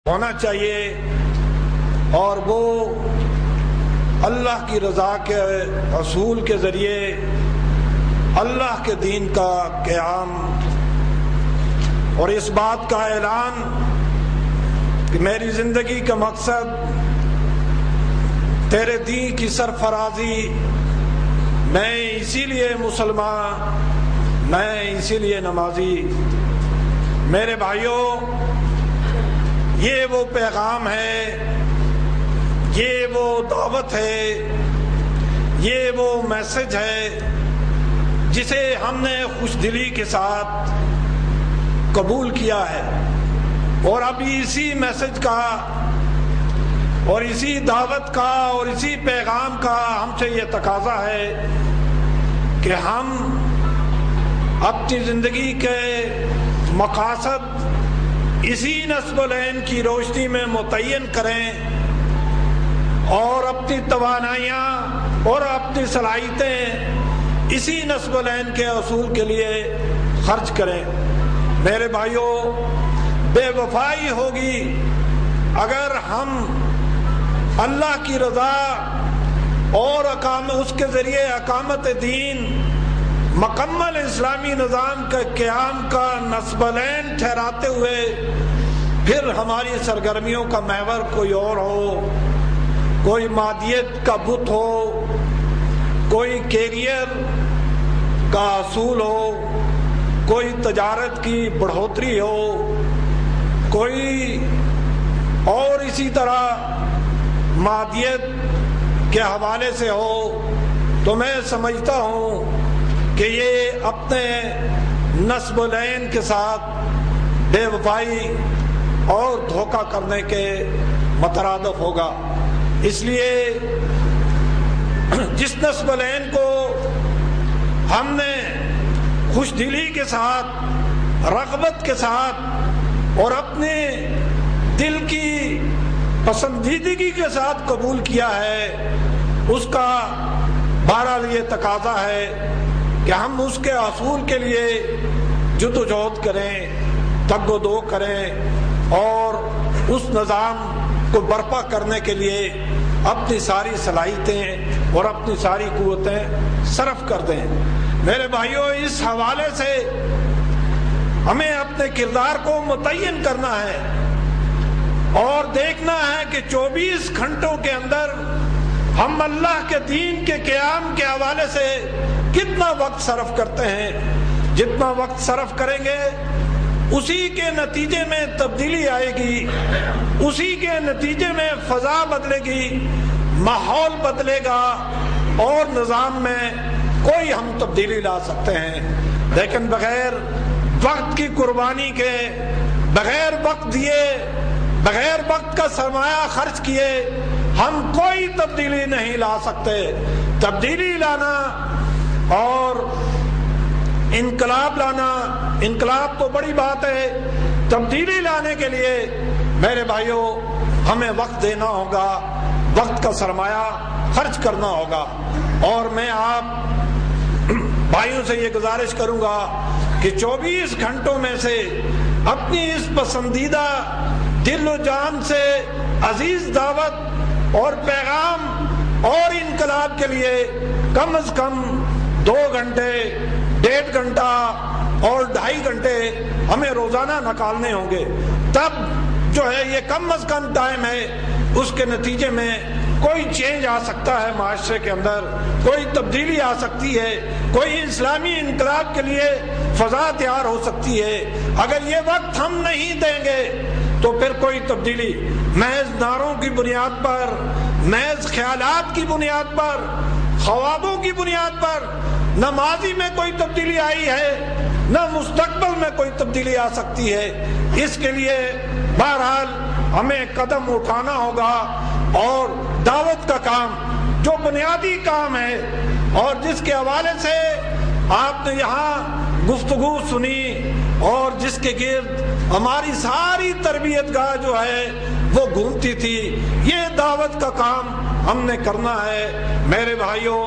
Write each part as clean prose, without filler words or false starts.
ہونا چاہیے، اور وہ اللہ کی رضا کے اصول کے ذریعے اللہ کے دین کا قیام اور اس بات کا اعلان کہ میری زندگی کا مقصد تیرے دین کی سرفرازی، میں اسی لیے مسلمان، میں اسی لیے نمازی۔ میرے بھائیوں، یہ وہ پیغام ہے، یہ وہ دعوت ہے، یہ وہ میسج ہے جسے ہم نے خوش دلی کے ساتھ قبول کیا ہے، اور اب اسی میسج کا اور اسی دعوت کا اور اسی پیغام کا ہم سے یہ تقاضا ہے کہ ہم اپنی زندگی کے مقاصد اسی نصب العین کی روشنی میں متعین کریں اور اپنی توانائیاں اور اپنی صلاحیتیں اسی نصب العین کے اصول کے لیے خرچ کریں۔ میرے بھائیوں، بے وفائی ہوگی اگر ہم اللہ کی رضا اور اس کے ذریعے اقامت دین، مکمل اسلامی نظام کے قیام کا نصب العین ٹھہراتے ہوئے پھر ہماری سرگرمیوں کا محور کوئی اور ہو، کوئی مادیت کا بت ہو، کوئی کیریئر کا اصول ہو، کوئی تجارت کی بڑھوتری ہو، کوئی اور اسی طرح مادیت کے حوالے سے ہو، تو میں سمجھتا ہوں کہ یہ اپنے نصب العین کے ساتھ بے وفائی اور دھوکہ کرنے کے مترادف ہوگا۔ اس لیے جس نصب العین کو ہم نے خوش دلی کے ساتھ، رغبت کے ساتھ اور اپنے دل کی پسندیدگی کے ساتھ قبول کیا ہے، اس کا بہرحال یہ تقاضا ہے کہ ہم اس کے اصول کے لیے جدوجہد کریں، تگ و دو کریں، اور اس نظام کو برپا کرنے کے لیے اپنی ساری صلاحیتیں اور اپنی ساری قوتیں صرف کر دیں۔ میرے بھائیوں، اس حوالے سے ہمیں اپنے کردار کو متعین کرنا ہے اور دیکھنا ہے کہ 24 گھنٹوں کے اندر ہم اللہ کے دین کے قیام کے حوالے سے کتنا وقت صرف کرتے ہیں۔ جتنا وقت صرف کریں گے اسی کے نتیجے میں تبدیلی آئے گی، اسی کے نتیجے میں فضا بدلے گی، ماحول بدلے گا، اور نظام میں کوئی ہم تبدیلی لا سکتے ہیں۔ لیکن بغیر وقت کی قربانی کے، بغیر وقت دیے، بغیر وقت کا سرمایہ خرچ کیے ہم کوئی تبدیلی نہیں لا سکتے۔ تبدیلی لانا اور انقلاب لانا، انقلاب تو بڑی بات ہے، تبدیلی لانے کے لیے میرے بھائیوں ہمیں وقت دینا ہوگا، وقت کا سرمایہ خرچ کرنا ہوگا۔ اور میں آپ بھائیوں سے یہ گزارش کروں گا کہ 24 گھنٹوں میں سے اپنی اس پسندیدہ دل و جان سے عزیز دعوت اور پیغام اور انقلاب کے لیے کم از کم 2 گھنٹے، 1.5 گھنٹہ اور 2.5 گھنٹے ہمیں روزانہ نکالنے ہوں گے۔ تب جو ہے یہ کم از کم ٹائم ہے، اس کے نتیجے میں کوئی چینج آ سکتا ہے، معاشرے کے اندر کوئی تبدیلی آ سکتی ہے، کوئی اسلامی انقلاب کے لیے فضا تیار ہو سکتی ہے۔ اگر یہ وقت ہم نہیں دیں گے تو پھر کوئی تبدیلی محض نعروں کی بنیاد پر، محض خیالات کی بنیاد پر، خوابوں کی بنیاد پر نہ ماضی میں کوئی تبدیلی آئی ہے، نہ مستقبل میں کوئی تبدیلی آ سکتی ہے۔ اس کے لیے بہرحال ہمیں قدم اٹھانا ہوگا، اور دعوت کا کام جو بنیادی کام ہے اور جس کے حوالے سے آپ نے یہاں گفتگو سنی اور جس کے گرد ہماری ساری تربیت گاہ جو ہے وہ گھومتی تھی، یہ دعوت کا کام ہم نے کرنا ہے۔ میرے بھائیوں،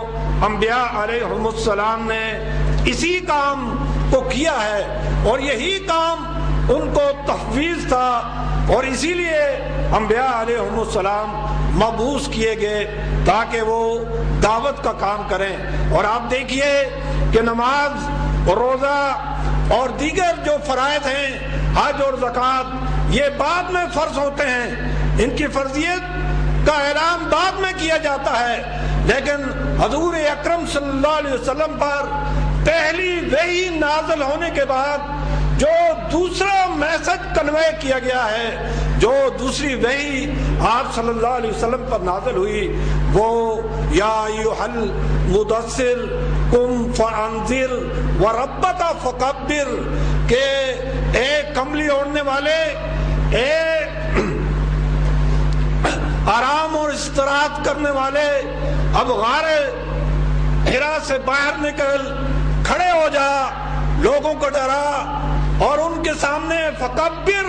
انبیاء علیہم السلام نے اسی کام کو کیا ہے، اور یہی کام ان کو تحفیظ تھا، اور اسی لیے انبیاء علیہم السلام مبعوث کیے گئے تاکہ وہ دعوت کا کام کریں۔ اور آپ دیکھیے کہ نماز اور روزہ اور دیگر جو فرائض ہیں، حج اور زکوٰۃ، یہ بعد میں فرض ہوتے ہیں، ان کی فرضیت کا اعلان بعد میں کیا جاتا ہے، لیکن حضور اکرم صلی اللہ علیہ وسلم پر پہلی وحی نازل ہونے کے بعد جو دوسرا میسج کنوے کیا گیا ہے، جو دوسری وحی آپ صلی اللہ علیہ وسلم پر نازل ہوئی، وہ یا ایھا المدثر قم فانذر وربک فکبر، کہ اے کملی اوڑھنے والے، اے آرام اور استراحت کرنے والے، اب غار حرا سے باہر نکل، کھڑے ہو جا، لوگوں کو ڈرا اور ان کے سامنے فکبر،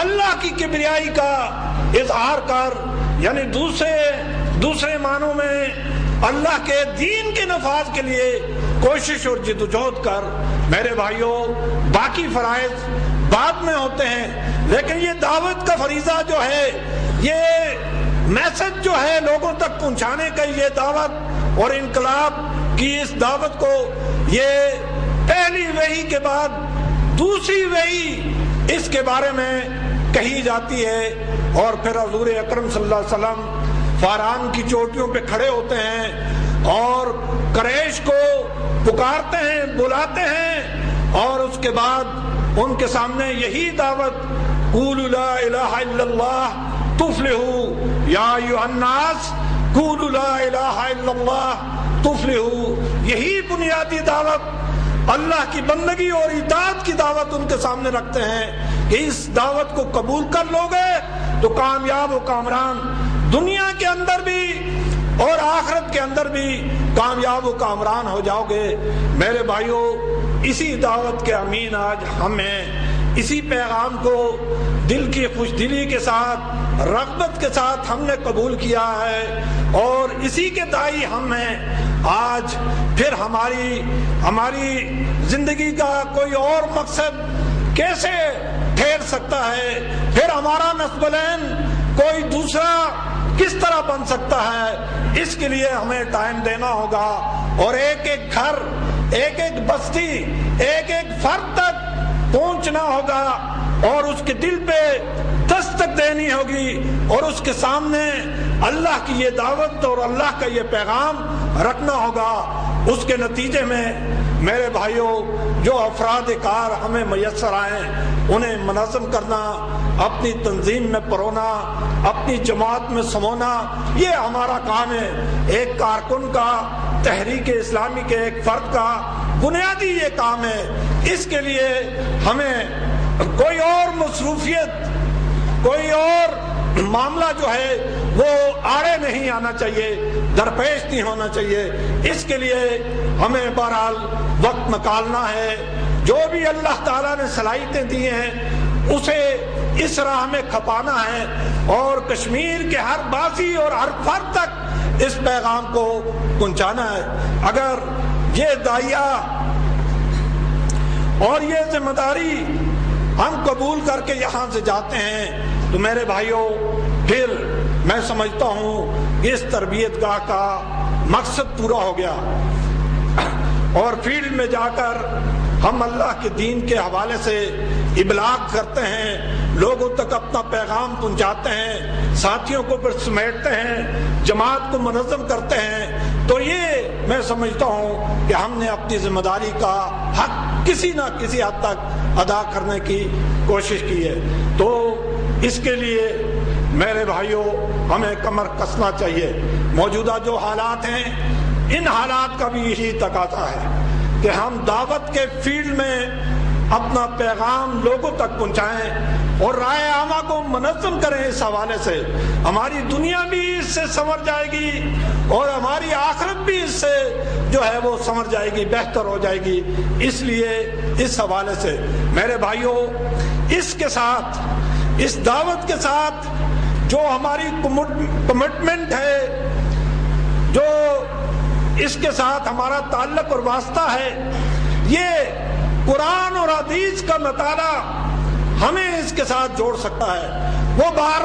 اللہ کی کبریائی کا اظہار کر، یعنی دوسرے معنوں میں اللہ کے دین کے نفاذ کے لیے کوشش اور جدوجہد کر۔ میرے بھائیوں، باقی فرائض بعد میں ہوتے ہیں، لیکن یہ دعوت کا فریضہ جو ہے، یہ میسج جو ہے لوگوں تک پہنچانے کا، یہ دعوت اور انقلاب کی اس دعوت کو، یہ پہلی وحی کے بعد دوسری وحی اس کے بارے میں کہی جاتی ہے، اور پھر حضور اکرم صلی اللہ علیہ وسلم فاران کی چوٹیوں پہ کھڑے ہوتے ہیں اور قریش کو پکارتے ہیں، بلاتے ہیں، اور اس کے بعد ان کے سامنے یہی دعوت، قولوا لا الہ الا اللہ تفلحوا یا ایھا الناس قولوا لا الہ الا اللہ تفلحوا، یہی بنیادی دعوت، اللہ کی بندگی اور اطاعت کی دعوت ان کے سامنے رکھتے ہیں کہ اس دعوت کو قبول کر لو گے تو کامیاب و کامران، دنیا کے اندر بھی اور آخرت کے اندر بھی کامیاب و کامران ہو جاؤ گے۔ میرے بھائیوں، اسی دعوت کے امین آج ہم ہیں، اسی پیغام کو دل کی خوش دلی کے ساتھ، رغبت کے ساتھ ہم نے قبول کیا ہے، اور اسی کے داعی ہم ہیں۔ آج پھر ہماری زندگی کا کوئی اور مقصد کیسے ٹھہر سکتا ہے، پھر ہمارا نصب العین کوئی دوسرا کس طرح بن سکتا ہے؟ اس کے لیے ہمیں ٹائم دینا ہوگا، اور ایک ایک گھر، ایک ایک بستی، ایک ایک فرد تک پہنچنا ہوگا، اور اس کے دل پہ دستک دینی ہوگی، اور اس کے سامنے اللہ کی یہ دعوت اور اللہ کا یہ پیغام رکھنا ہوگا۔ اس کے نتیجے میں میرے بھائیوں، جو افراد کار ہمیں میسر آئیں، انہیں منظم کرنا، اپنی تنظیم میں پرونا، اپنی جماعت میں سمونا، یہ ہمارا کام ہے۔ ایک کارکن کا، تحریک اسلامی کے ایک فرد کا بنیادی یہ کام ہے۔ اس کے لیے ہمیں کوئی اور مصروفیت، کوئی اور معاملہ جو ہے وہ آڑے نہیں آنا چاہیے، درپیش نہیں ہونا چاہیے۔ اس کے لیے ہمیں بہرحال وقت نکالنا ہے، جو بھی اللہ تعالیٰ نے صلاحیتیں دی ہیں اسے اس راہ میں کھپانا ہے، اور کشمیر کے ہر باسی اور ہر فرد تک اس پیغام کو پہنچانا ہے۔ اگر یہ داعیہ اور یہ ذمہ داری ہم قبول کر کے یہاں سے جاتے ہیں تو میرے بھائیوں، پھر میں سمجھتا ہوں اس تربیت گاہ کا مقصد پورا ہو گیا، اور فیلڈ میں جا کر ہم اللہ کے دین کے حوالے سے ابلاغ کرتے ہیں، لوگوں تک اپنا پیغام پہنچاتے ہیں، ساتھیوں کو پھر سمیٹتے ہیں، جماعت کو منظم کرتے ہیں، تو یہ میں سمجھتا ہوں کہ ہم نے اپنی ذمہ داری کا حق کسی نہ کسی حد تک ادا کرنے کی کوشش کی ہے۔ تو اس کے لیے میرے بھائیوں ہمیں کمر کسنا چاہیے۔ موجودہ جو حالات ہیں، ان حالات کا بھی یہی تقاضا ہے کہ ہم دعوت کے فیلڈ میں اپنا پیغام لوگوں تک پہنچائیں اور رائے عامہ کو منظم کریں۔ اس حوالے سے ہماری دنیا بھی اس سے سنور جائے گی اور ہماری آخرت بھی اس سے جو ہے وہ سنور جائے گی، بہتر ہو جائے گی۔ اس لیے اس حوالے سے میرے بھائیوں، اس کے ساتھ، اس دعوت کے ساتھ جو ہماری کمٹمنٹ ہے، جو اس کے ساتھ ہمارا تعلق اور واسطہ ہے، یہ قرآن اور حدیث کا مطالعہ ہمیں اس کے ساتھ جوڑ سکتا ہے، وہ بار